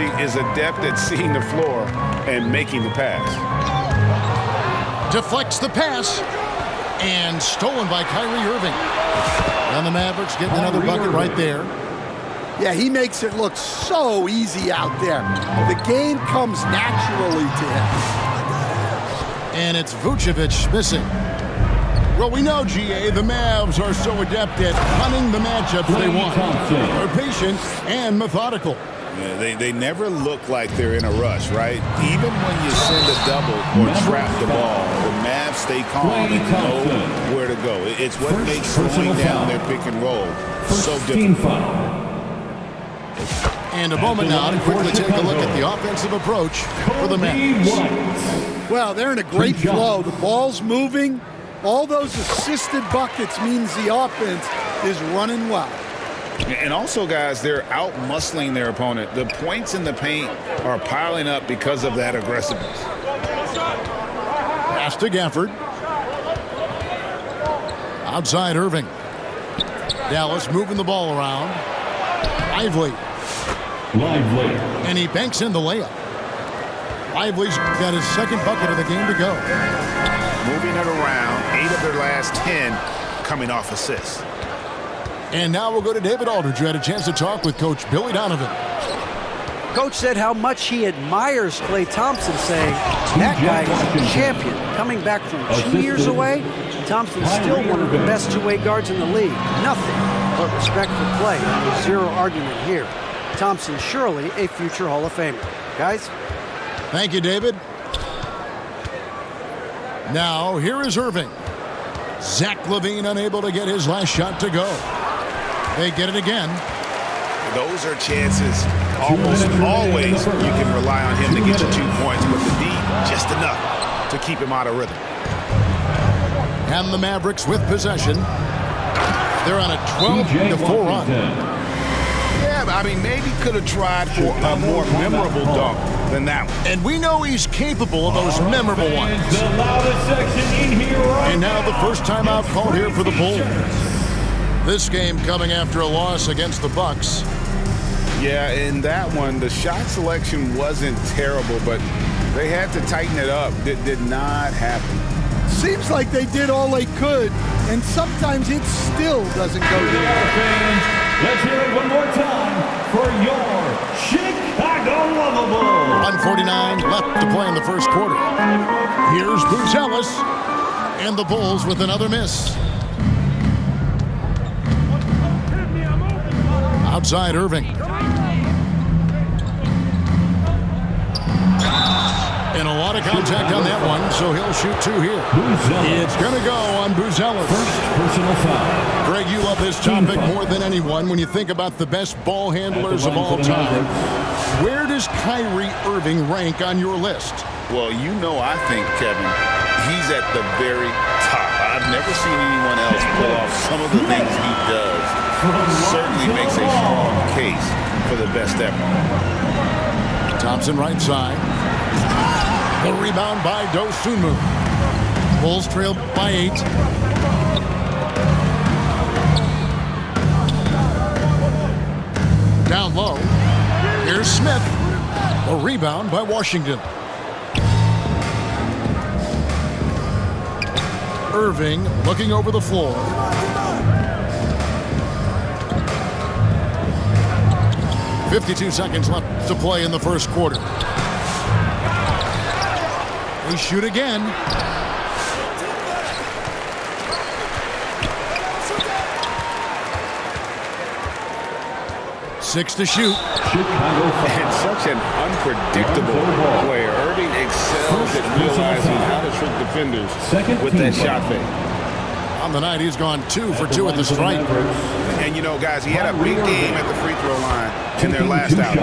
Irving is adept at seeing the floor and making the pass. Deflects the pass. And stolen by Kyrie Irving. And the Mavericks getting another bucket right there. Yeah, he makes it look so easy out there. The game comes naturally to him. And it's Vucevic missing. Well, we know, GA, the Mavs are so adept at hunting the matchups they want. They're patient and methodical. Yeah, they never look like they're in a rush, right? Even when you send a double or trap the ball, the Mavs stay calm and know where to go. It's what makes slowing down their pick and roll so difficult. And a moment now to quickly take a look at the offensive approach for the Mavs. Well, they're in a great flow. The ball's moving. All those assisted buckets means the offense is running well. And also, guys, they're out-muscling their opponent. The points in the paint are piling up because of that aggressiveness. Pass to Gafford. Outside Irving. Dallas moving the ball around. Lively. And he banks in the layup. Lively's got his second bucket of the game to go. Moving it around, 8 of their last 10 coming off assists. And now we'll go to David Aldridge, who had a chance to talk with Coach Billy Donovan. Coach said how much he admires Klay Thompson, saying that guy is a champion. Coming back from 2 years away, Thompson's still one of the best two-way guards in the league. Nothing but respect for Klay. Zero argument here. Thompson surely a future Hall of Famer. Guys? Thank you, David. Now, here is Irving. Zach LaVine unable to get his last shot to go. They get it again. Those are chances almost always you can rely on him to get you 2 points, but the D just enough to keep him out of rhythm. And the Mavericks with possession. They're on a 12-4 run. Yeah, I mean, maybe could have tried for a more memorable dunk than that one. And we know he's capable of those memorable ones. The loudest section in here. And now the first timeout called here for the Bulls. This game coming after a loss against the Bucks. Yeah, in that one, the shot selection wasn't terrible, but they had to tighten it up. It did not happen. Seems like they did all they could, and sometimes it still doesn't go there. Let's hear it one more time for your Chicago Lovables. 1:49 left to play in the first quarter. Here's Bruce Ellis, and the Bulls with another miss. Outside Irving. And a lot of contact on that one, so he'll shoot 2 here. It's going to go on Buzelis. First personal foul. Greg, you love this topic more than anyone when you think about the best ball handlers of all time. Where does Kyrie Irving rank on your list? Well, you know, I think, Kevin, he's at the very top. I've never seen anyone else pull off some of the things he does. Certainly makes a strong case for the best ever. Thompson right side. The rebound by Dosunmu. Bulls trailed by 8. Down low. Here's Smith. A rebound by Washington. Irving looking over the floor. .52 seconds left to play in the first quarter. They shoot again. Six to shoot. And such an unpredictable player. Irving excels at realizing how to trick defenders with that shot fake. On the night, he's gone 2 for 2 at the stripe. And, you know, guys, he had a big game at the free throw line in their last outing.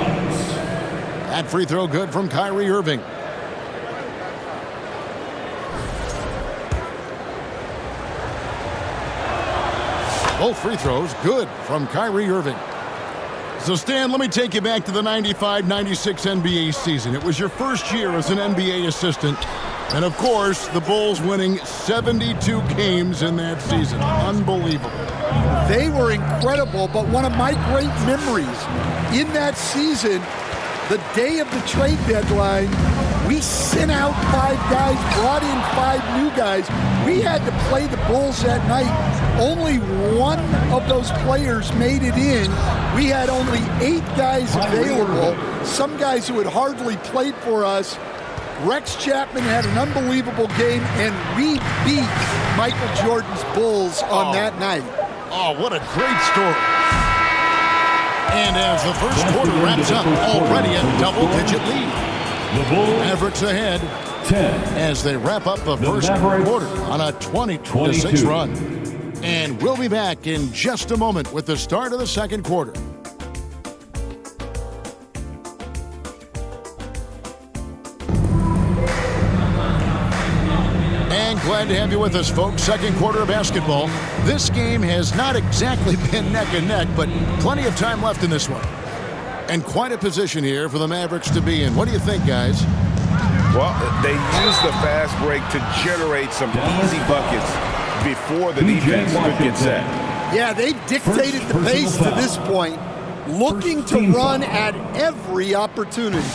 That free throw good from Kyrie Irving. Both free throws good from Kyrie Irving. So, Stan, let me take you back to the 95-96 NBA season. It was your first year as an NBA assistant. And, of course, the Bulls winning 72 games in that season. Unbelievable. They were incredible, but one of my great memories in that season the day of the trade deadline, we sent out 5 guys, brought in 5 new guys. We had to play the Bulls that night. Only one of those players made it in. We had only 8 guys available, some guys who had hardly played for us. Rex Chapman had an unbelievable game, and we beat Michael Jordan's Bulls on that night. Oh, what a great story. And as the first quarter wraps up, already a double-digit lead. The Bulls Mavericks ahead 10 as they wrap up the first quarter on a 20-6 run. And we'll be back in just a moment with the start of the second quarter. And glad to have you with us, folks. Second quarter of basketball. This game has not exactly been neck and neck, but plenty of time left in this one. And quite a position here for the Mavericks to be in. What do you think, guys? Well, they used the fast break to generate some easy buckets before the defense could get set. Yeah, they've dictated the pace to this point, looking to run at every opportunity.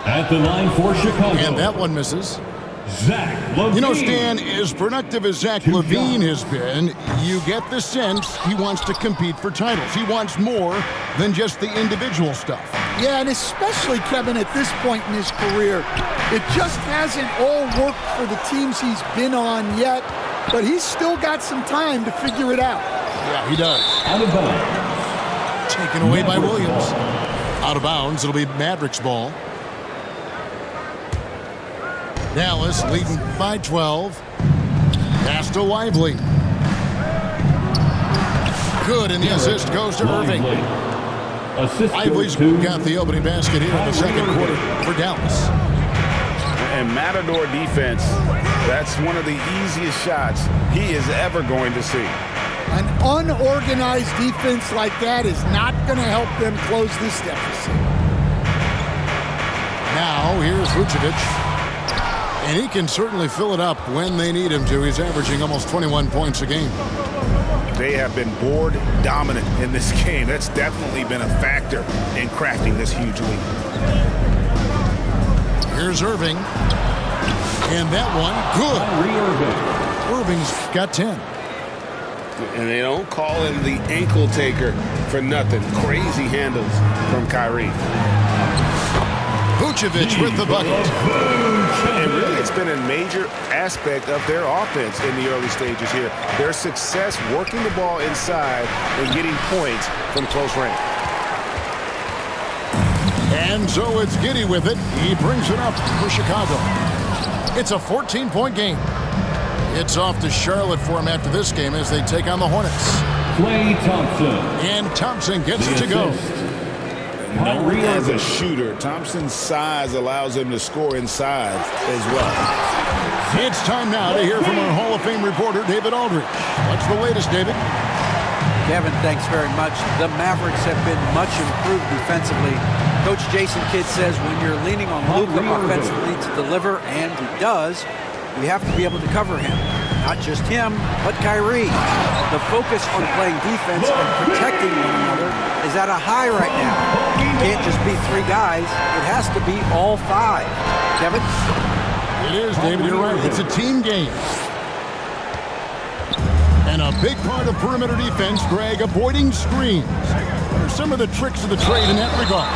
at the line for Chicago. And that one misses. Zach LaVine. You know, Stan, as productive as Zach LaVine has been, you get the sense he wants to compete for titles. He wants more than just the individual stuff. Yeah, and especially, Kevin, at this point in his career, it just hasn't all worked for the teams he's been on yet, but he's still got some time to figure it out. Yeah, he does. Out of bounds. Taken away by Williams. Out of bounds, it'll be Mavericks ball. Dallas leading by 12. Pass to Lively. Good, and the assist goes to Irving. Lively's got the opening basket here in the second quarter for Dallas. And Matador defense, that's one of the easiest shots he is ever going to see. An unorganized defense like that is not going to help them close this deficit. Now, here's Vucevic. And he can certainly fill it up when they need him to. He's averaging almost 21 points a game. They have been board dominant in this game. That's definitely been a factor in crafting this huge lead. Here's Irving. And that one, good. Irving's got 10. And they don't call him the ankle taker for nothing. Crazy handles from Kyrie. Vucevic with the bucket. And really, it's been a major aspect of their offense in the early stages here. Their success working the ball inside and getting points from close range. And so it's Giddey with it. He brings it up for Chicago. It's a 14-point game. It's off to Charlotte for him after this game as they take on the Hornets. Klay Thompson. And Thompson gets it to go. Known as a shooter, Thompson's size allows him to score inside as well. It's time now to hear from our Hall of Fame reporter, David Aldridge. What's the latest, David? Kevin, thanks very much. The Mavericks have been much improved defensively. Coach Jason Kidd says when you're leaning on Luka offensively to deliver, and he does, you have to be able to cover him. Not just him, but Kyrie. The focus on playing defense and protecting one another is at a high right now. You can't just be 3 guys. It has to be all 5. Kevin? It is, David. You're right. It's a team game. And a big part of perimeter defense, Greg, avoiding screens. What are some of the tricks of the trade in that regard?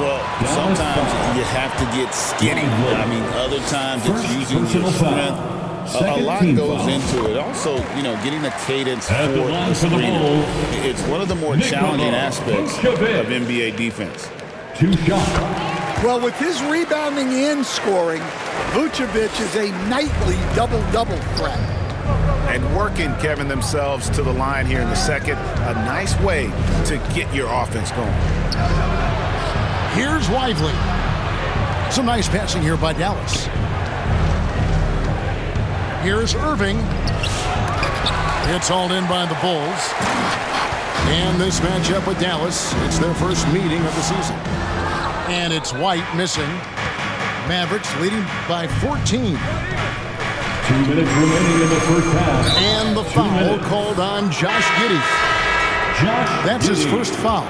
Well, sometimes you have to get skinny. I mean, other times it's using your strength. A lot goes into it. Also, you know, getting the cadence for the screener. It's one of the more challenging aspects of NBA defense. 2 shots. Well, with his rebounding and scoring, Vucevic is a nightly double-double threat. And working, Kevin, themselves to the line here in the second. A nice way to get your offense going. Here's Lively. Some nice passing here by Dallas. Here's Irving. It's hauled in by the Bulls. And this matchup with Dallas, it's their first meeting of the season. And it's White missing. Mavericks leading by 14. 2 minutes remaining in the first half. And the foul called on Josh Giddey. That's his first foul.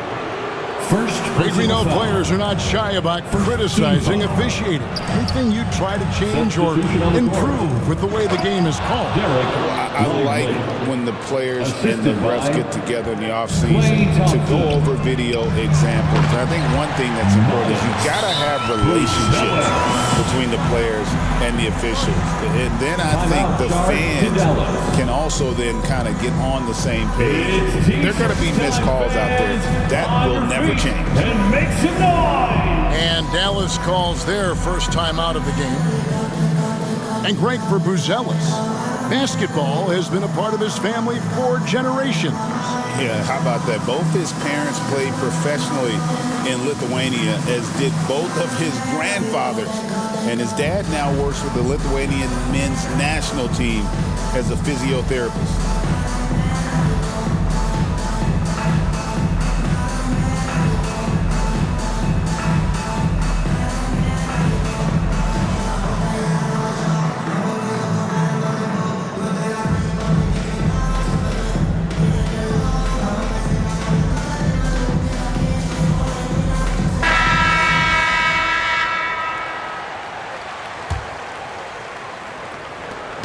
We know players are not shy about criticizing officiating. Anything you try to change or improve with the way the game is called? I like when the players and the refs get together in the offseason to go over video examples. And I think one thing that's important is you got to have relationships between the players and the officials. And then I think the fans can also then kind of get on the same page. There are going to be missed calls out there. That will never change. And make some noise. And Dallas calls their first time out of the game. And Greg, for Buzelis, basketball has been a part of his family for generations. Yeah, how about that? Both his parents played professionally in Lithuania, as did both of his grandfathers. And his dad now works with the Lithuanian men's national team as a physiotherapist.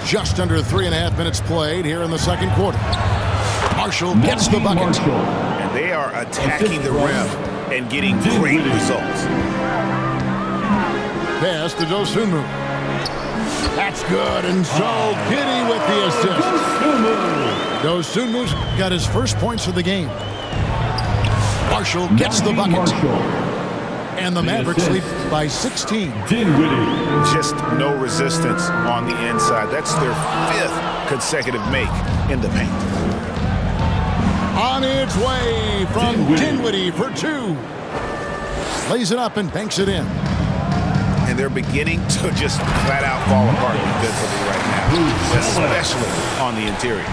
Just under 3.5 minutes played here in the second quarter. Marshall gets the bucket. And they are attacking the rim and getting great results. Pass to Dosunmu. That's good, and so Giddy with the assist. Dosunmu's got his first points of the game. Marshall gets the bucket. And the Mavericks lead by 16. Just no resistance on the inside. That's their 5th consecutive make in the paint. On its way from Dinwiddie for 2. Lays it up and banks it in. And they're beginning to just flat out fall apart defensively right now, especially on the interior.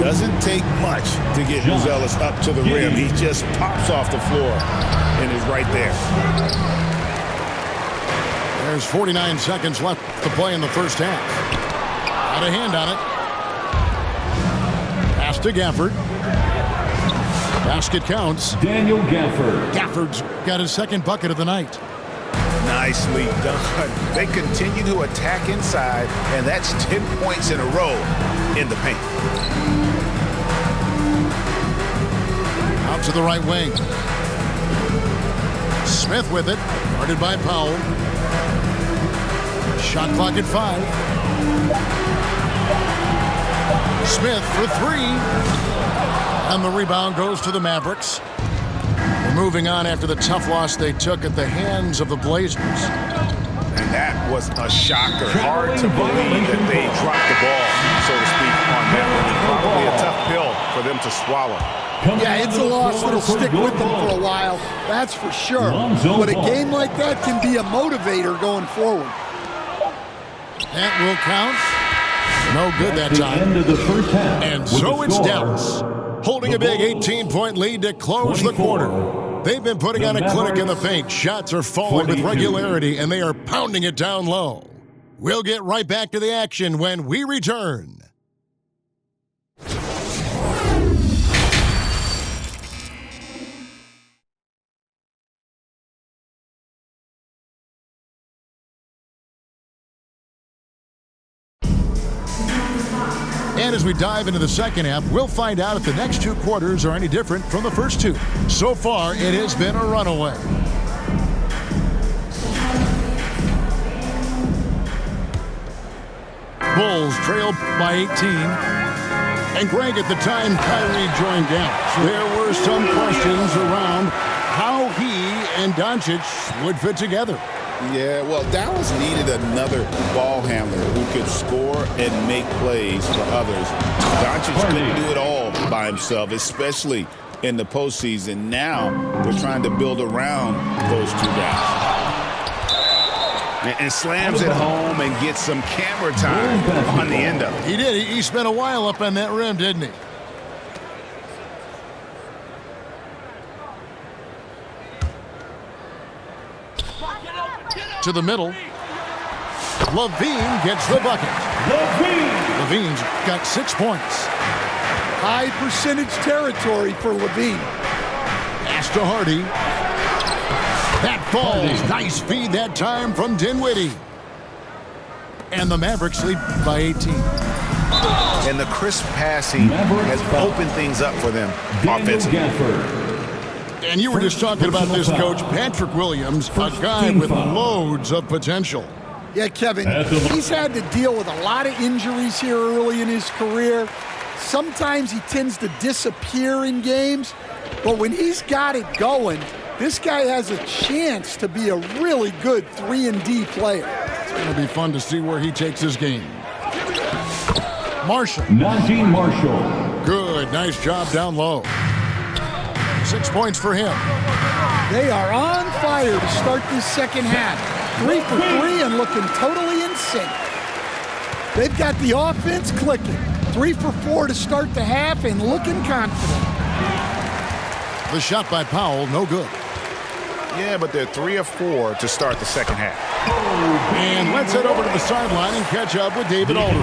Doesn't take much to get Buzelis up to the rim. He just pops off the floor and is right there. There's 49 seconds left to play in the first half. Got a hand on it. Pass to Gafford. Basket counts. Daniel Gafford. Gafford's got his second bucket of the night. Nicely done. They continue to attack inside, and that's 10 points in a row in the paint. Out to the right wing. Smith with it. Guarded by Powell. Shot clock at 5. Smith for 3. And the rebound goes to the Mavericks. They're moving on after the tough loss they took at the hands of the Blazers. And that was a shocker. Hard to believe that they dropped the ball, so to speak, on that one. Probably a tough pill for them to swallow. Yeah, it's a loss that'll stick with them for a while, that's for sure. But a game like that can be a motivator going forward. That will count. No good that time. End of the first half. And so it's Dallas, holding a big 18-point lead to close the quarter. They've been putting on a clinic in the paint. Shots are falling with regularity, and they are pounding it down low. We'll get right back to the action when we return. And as we dive into the second half, we'll find out if the next 2 quarters are any different from the first 2. So far, it has been a runaway. Bulls trail by 18. And Greg, at the time Kyrie joined Dallas, there were some questions around how he and Doncic would fit together. Yeah, well, Dallas needed another ball handler who could score and make plays for others. Doncic couldn't do it all by himself, especially in the postseason. Now they're trying to build around those 2 guys. And slams it home and gets some camera time on the end of it. He did. He spent a while up on that rim, didn't he? To the middle. Levine gets the bucket. Levine's got 6 points. High percentage territory for Levine. Pass to Hardy. That falls. Nice feed that time from Dinwiddie. And the Mavericks lead by 18. And the crisp passing has opened things up for them offensively. And you were just talking about this, Coach. Patrick Williams, a guy with loads of potential. Yeah, Kevin, he's had to deal with a lot of injuries here early in his career. Sometimes he tends to disappear in games, but when he's got it going, this guy has a chance to be a really good 3-and-D player. It's going to be fun to see where he takes his game. Marshall. Najee Marshall. Good. Nice job down low. 6 points for him. They are on fire to start this second half. 3 for 3 and looking totally in sync. They've got the offense clicking. 3 for 4 to start the half and looking confident. The shot by Powell, no good. Yeah, but they're 3 of 4 to start the second half. And let's head over to the sideline and catch up with David Aldridge.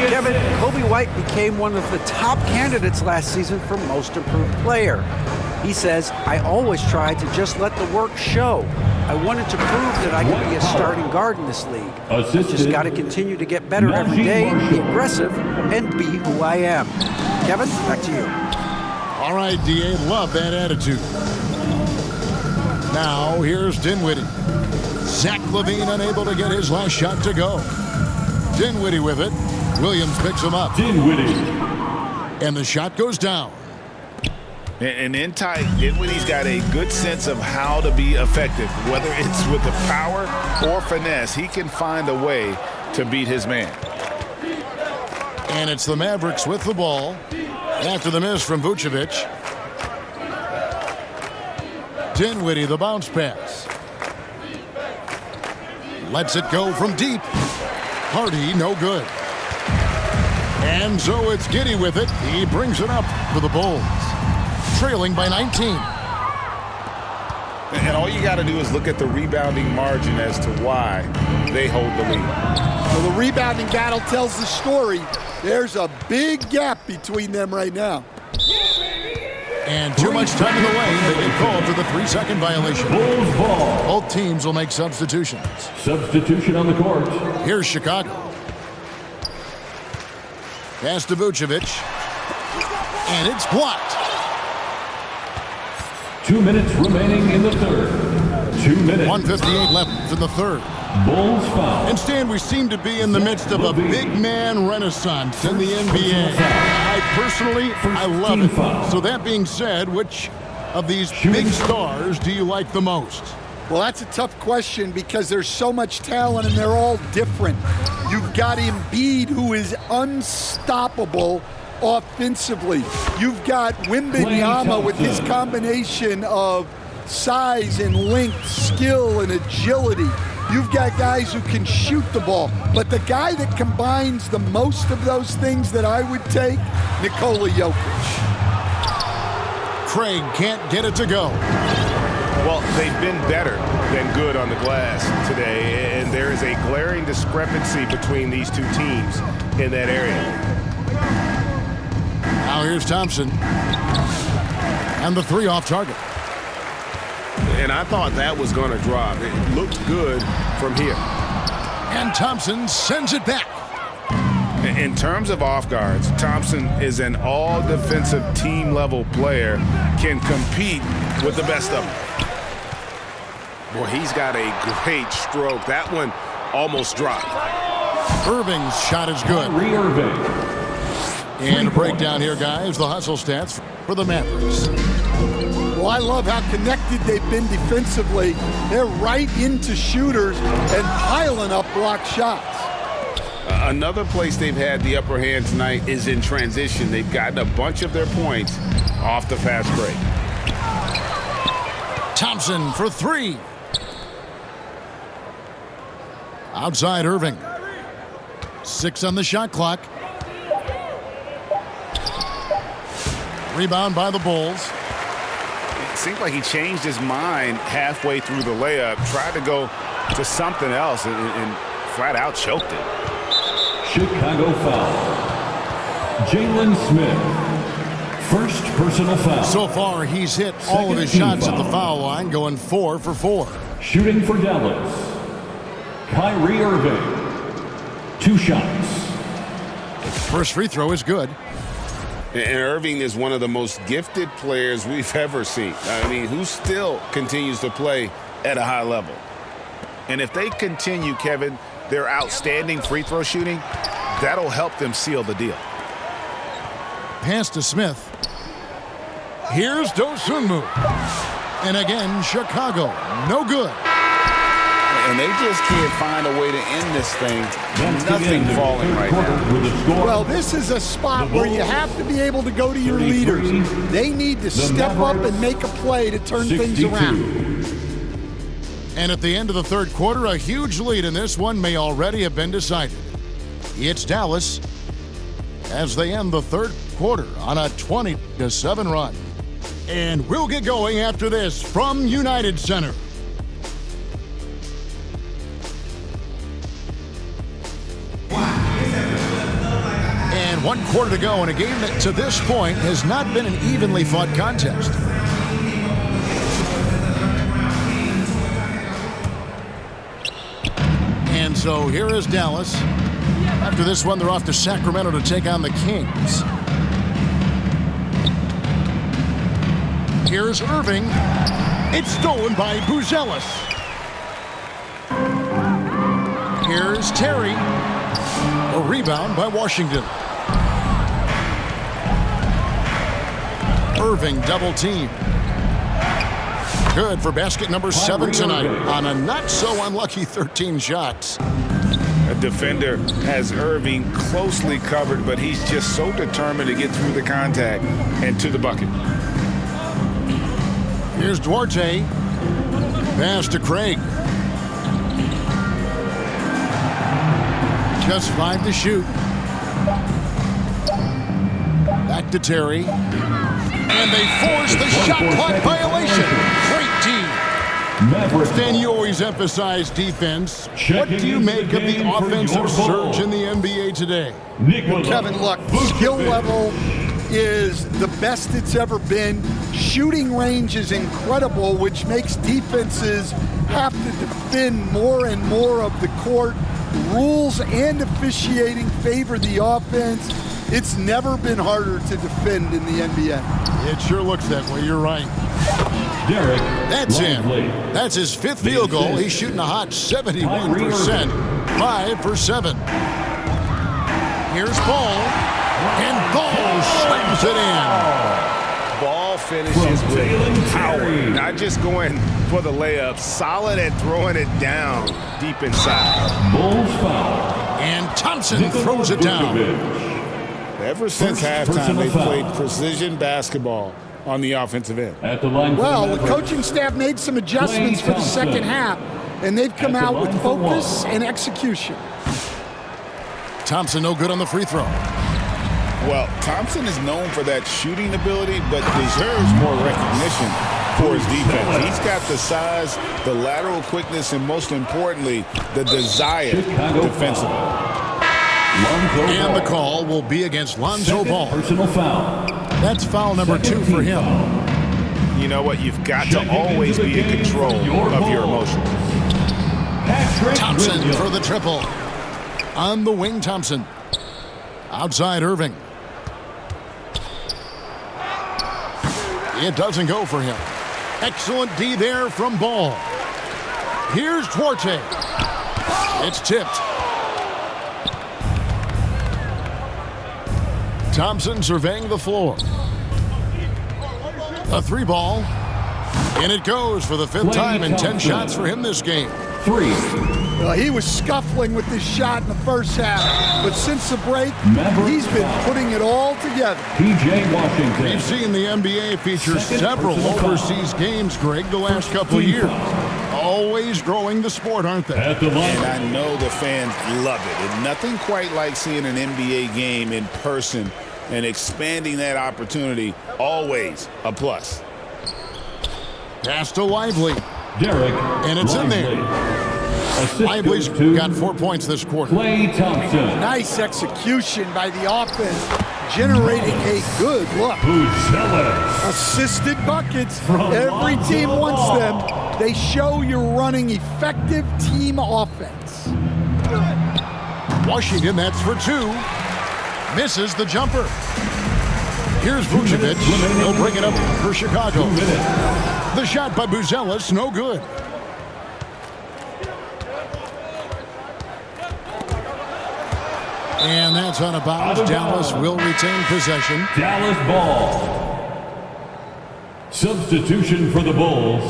Kevin, Kobe White became one of the top candidates last season for Most Improved Player. He says, I always tried to just let the work show. I wanted to prove that I could be a starting guard in this league. I just got to continue to get better every day, be aggressive, and be who I am. Kevin, back to you. All right, D.A., love that attitude. Now, here's Dinwiddie. Zach LaVine unable to get his last shot to go. Dinwiddie with it. Williams picks him up. Dinwiddie. And the shot goes down. And in tight, Dinwiddie's got a good sense of how to be effective. Whether it's with the power or finesse, he can find a way to beat his man. And it's the Mavericks with the ball after the miss from Vucevic. Dinwiddie, the bounce pass. Lets it go from deep. Hardy, no good. And so it's Giddey with it. He brings it up for the Bulls. Trailing by 19. And all you got to do is look at the rebounding margin as to why they hold the lead. Well, the rebounding battle tells the story. There's a big gap between them right now. And too much time in the lane. They get called for the 3-second violation. Bulls ball. Both teams will make substitutions. Substitution on the court. Here's Chicago. Pass to Vucevic. And it's blocked. 2 minutes remaining in the third. 2 minutes. 1:58 left in the third. Bulls foul. And Stan, we seem to be in the midst of a big man renaissance in the NBA. I love it. So that being said, which of these big stars do you like the most? Well, that's a tough question because there's so much talent and they're all different. You've got Embiid, who is unstoppable offensively. You've got Wembanyama with his combination of size and length, skill and agility. You've got guys who can shoot the ball. But the guy that combines the most of those things that I would take, Nikola Jokic. Craig can't get it to go. Well, they've been better than good on the glass today, and there is a glaring discrepancy between these two teams in that area. Now here's Thompson. And the 3 off target. And I thought that was going to drop. It looked good from here. And Thompson sends it back. In terms of off guards, Thompson is an all-defensive team-level player, can compete with the best of them. Boy, he's got a great stroke. That one almost dropped. Irving's shot is good. Kyrie Irving. And a breakdown here, guys. The hustle stats for the Mavericks. Well, I love how connected they've been defensively. They're right into shooters and piling up block shots. Another place they've had the upper hand tonight is in transition. They've gotten a bunch of their points off the fast break. Thompson for 3. Outside Irving. 6 on the shot clock. Rebound by the Bulls. It seemed like he changed his mind halfway through the layup, tried to go to something else, and flat out choked it. Chicago foul. Jalen Smith. First personal foul. So far, he's hit all of his shots at the foul line, going 4 for 4. Shooting for Dallas, Kyrie Irving. 2 shots. First free throw is good. And Irving is one of the most gifted players we've ever seen. I mean, who still continues to play at a high level. And if they continue, Kevin, their outstanding free throw shooting, that'll help them seal the deal. Pass to Smith. Here's Dosunmu. And again, Chicago. No good. And they just can't find a way to end this thing. Nothing falling right now. Well, this is a spot where you have to be able to go to your leaders. They need to step up and make a play to turn things around. And at the end of the third quarter, a huge lead in this one may already have been decided. It's Dallas as they end the third quarter on a 20-7 run. And we'll get going after this from United Center. And 1 quarter to go in a game that to this point has not been an evenly fought contest. And so here is Dallas. After this one, they're off to Sacramento to take on the Kings. Here's Irving. It's stolen by Buzelis. Here's Terry. A rebound by Washington. Irving double team. Good for basket number 7 tonight on a not-so-unlucky 13 shots. A defender has Irving closely covered, but he's just so determined to get through the contact and to the bucket. Here's Duarte. Pass to Craig. Just 5 to shoot. Back to Terry. And they force the shot clock violation. Great team. Stan, you always emphasize defense. What do you make of the offensive surge in the NBA today? Well, Kevin, look, skill level is the best it's ever been. Shooting range is incredible, which makes defenses have to defend more and more of the court. Rules and officiating favor the offense. It's never been harder to defend in the NBA. It sure looks that way. You're right. Derek. That's him. That's his 5th field goal. He's shooting a hot 71%. 5 for 7. Here's Ball. And Ball slams it in. Ball finishes with power. Not just going for the layup. Solid at throwing it down deep inside. Bulls foul. And Thompson throws it down. Ever since halftime, they've played precision basketball on the offensive end. At the line well, the coaching staff made some adjustments for the second half, and they've come out with focus and execution. Thompson no good on the free throw. Well, Thompson is known for that shooting ability, but deserves more recognition for his defense. He's got the size, the lateral quickness, and most importantly, the desire defensively. And the call will be against Lonzo Ball. Personal foul. That's foul number 2 for him. You know what? You've got to always be in control of your emotions. Thompson for the triple. On the wing, Thompson. Outside Irving. It doesn't go for him. Excellent D there from Ball. Here's Duarte. It's tipped. Thompson surveying the floor. A 3 ball. And it goes for the 5th time in 10 shots for him this game. 3. Well, he was scuffling with this shot in the first half, but since the break, he's been putting it all together. P.J. Washington. We've seen the NBA feature several overseas games, Greg, the last couple of years. Always growing the sport, aren't they? At the line. And I know the fans love it. And nothing quite like seeing an NBA game in person and expanding that opportunity, always a plus. Pass to Lively. Derek. And it's in there. Lively's got 4 points this quarter. Klay Thompson. Nice execution by the offense. generating a good look. Buzelis. Assisted buckets. From Every team Lonzo wants Ball. them. They show you're running effective team offense. Washington, that's for 2. Misses the jumper. Here's Vucevic. He'll bring it up for Chicago. 2 minutes. The shot by Buzelis, no good. And that's out of bounds. Out of Dallas bounds. will retain possession. Dallas ball. Substitution for the Bulls.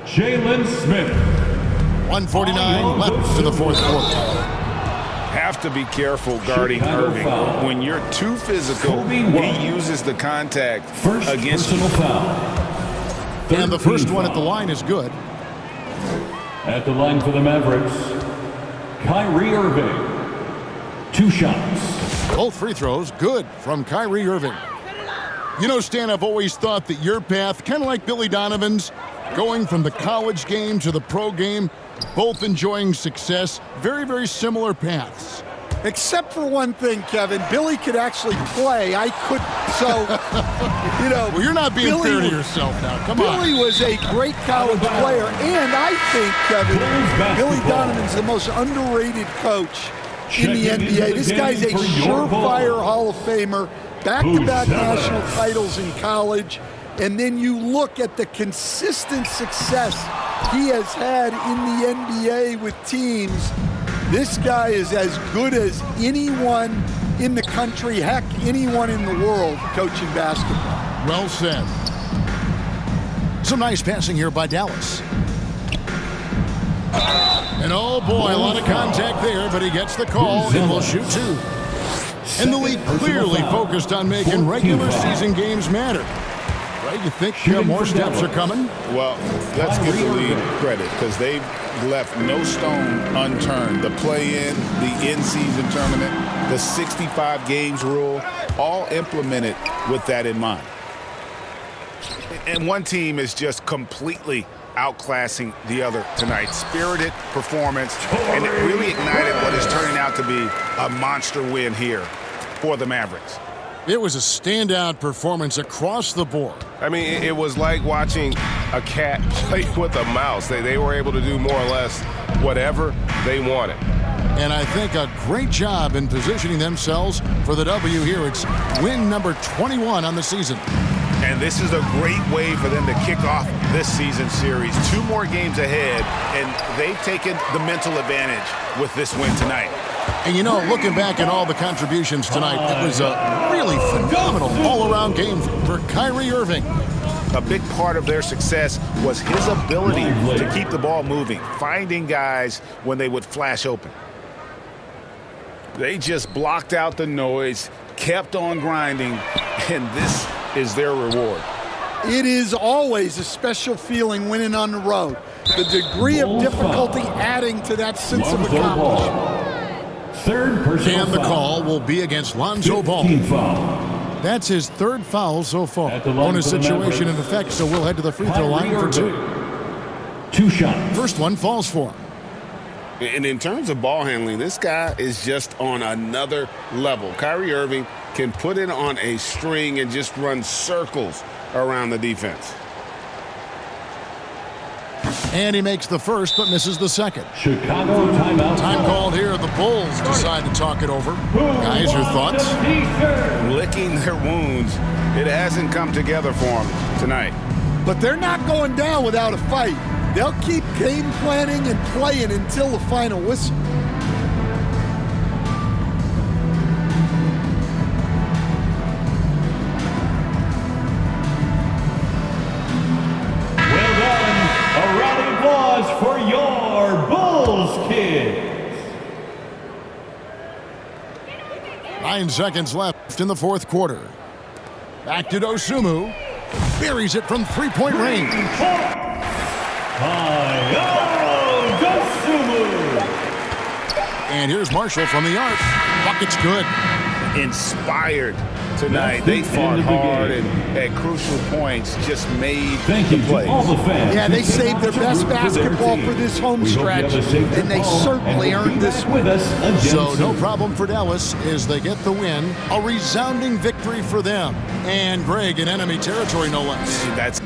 Jalen Smith. 1:49 left to the fourth quarter. Have to be careful guarding Chicago Irving. foul. When you're too physical, Kobe White. he uses the contact First against you. personal foul. And the 13 first one at the foul. line is good. At the line for the Mavericks, Kyrie Irving. 2 shots. Both free throws good from Kyrie Irving. You know, Stan, I've always thought that your path, kind of like Billy Donovan's, going from the college game to the pro game, both enjoying success, very, very similar paths. Except for one thing, Kevin. Billy could actually play. I couldn't. So, you know. Well, you're not being Billy fair to was- yourself now. Come on. Billy was a great college player, and I think, Kevin, Bulls Billy basketball. Donovan's the most underrated coach in the Checking into NBA. the This guy's a game for your surefire Bulls. Hall of Famer, back-to-back Buzelis. national titles in college, and then you look at the consistent success he has had in the NBA with teams. This guy is as good as anyone in the country, heck, anyone in the world coaching basketball. Well said. Some nice passing here by Dallas. And oh boy, a lot of contact there, but he gets the call and will shoot 2. And the league clearly focused on making regular season games matter. Right? You think more steps are coming? Well, let's give the league credit because they've left no stone unturned. The play-in, the in-season tournament, the 65 games rule, all implemented with that in mind. And one team is just completely outclassing the other tonight. Spirited performance, and it really ignited what is turning out to be a monster win here for the Mavericks. It was a standout performance across the board. I mean, it was like watching a cat play with a mouse. They were able to do more or less whatever they wanted. And I think a great job in positioning themselves for the W here. It's win number 21 on the season. And this is a great way for them to kick off this season series. 2 more games ahead, and they've taken the mental advantage with this win tonight. And you know, looking back at all the contributions tonight, it was a really phenomenal all-around game for Kyrie Irving. A big part of their success was his ability to keep the ball moving, finding guys when they would flash open. They just blocked out the noise, kept on grinding, and this is their reward. It is always a special feeling winning on the road. The degree of difficulty adding to that sense of Lonzo accomplishment. Ball. Third personal And the foul. call will be against Lonzo Ball. 15 foul. That's his 3rd foul so far. At the line Bonus for the situation in Mavericks. effect, so we'll head to the free throw line for 2. 2 shots. First one falls for him. And in terms of ball handling, this guy is just on another level. Kyrie Irving can put it on a string and just run circles around the defense. And he makes the first, but misses the second. Chicago timeout. Time called here. The Bulls decide to talk it over. Guys, your thoughts? Licking their wounds. It hasn't come together for them tonight. But they're not going down without a fight. They'll keep game planning and playing until the final whistle. Well done. A round of applause for your Bulls kids. 9 seconds left in the fourth quarter. Back to Dosunmu. Buries it from 3-point range. And here's Marshall from the arc. Bucket's good. inspired tonight. They fought hard and at crucial points just made Thank the you to plays. all the fans. Yeah, they saved their best Root for their basketball team. for this home We hope you stretch, have a safe and they trip home, certainly and we'll earned be this back with us again So no soon. problem for Dallas as they get the win. A resounding victory for them. And Greg in enemy territory, no less. That's